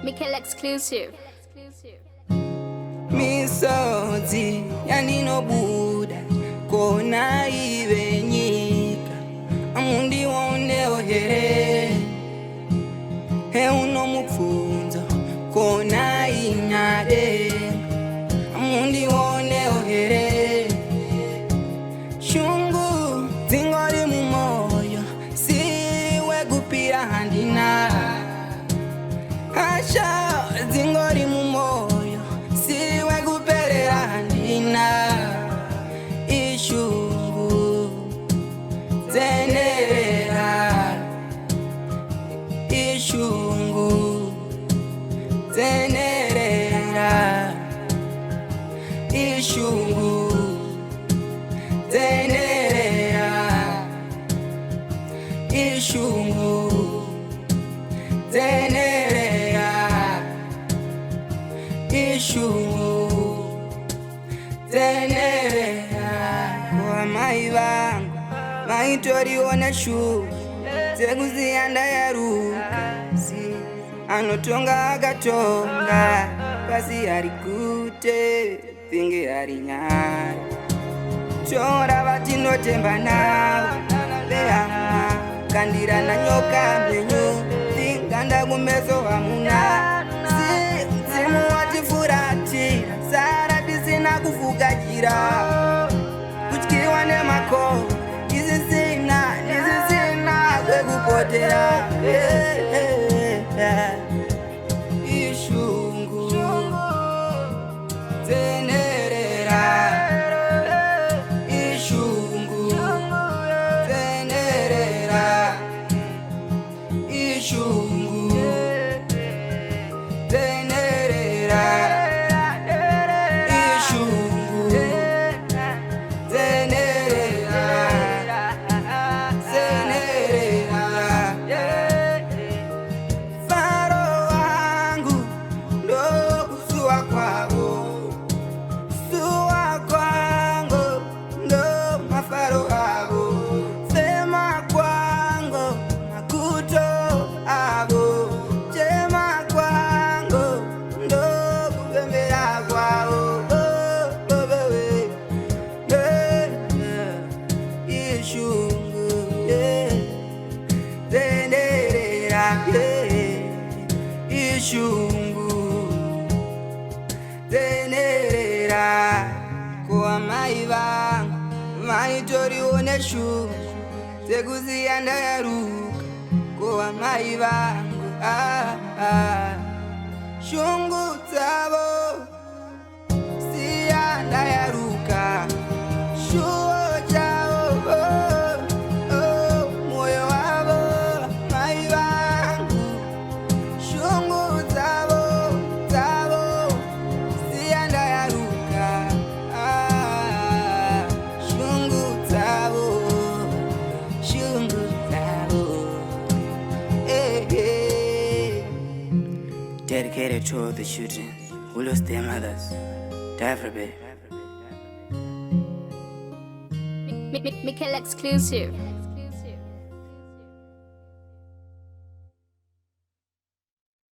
Mikkel exclusive. Misodzi yandinobuda kona ive nyika amundionewo here heunomubvunzo kona inyade amundionewo here shungu dzingori mumoyo siwe kupira handina asha dzingori mumoyo siwe kuperera handina ishungu dzenherera ishungu dzenherera ishungu dzenherera ishungu dzenherera ishungu dzenherera wamai vangu maitoriona shuva dzekuziya ndayaruka anotonga akatonga pasi hari gute dzinge hari nyara tora vatinotemba navo vehama kandirana nyoka mhenyu dzinganda kumeso hamuna mzimu watifuratira sara tisina kufukachira kutyiwa nemakoo isisina kwekupotera ishungu dzenherera ishungu dzenherera ishungu dzenherera ishungu dzenherera faro wangu ndokusuwa kwavo suwa kwangu ndo mafaro avo fema kwangu makuto avo chema kwangu ndo kupembera kwavo ishungu dzenherera ishungu dzenherera kuwamai vangu maitorione shuva dzekuziya ndayaruka kuwamai vangu shungu dzavo siya ndayaruka shuvo chavo moyo wavo mai vangu shungu dzavo siya ndayaruka shungu dzavo dedicated to all the children who lost their mothers. Davra, babe. Mikkel exclusive.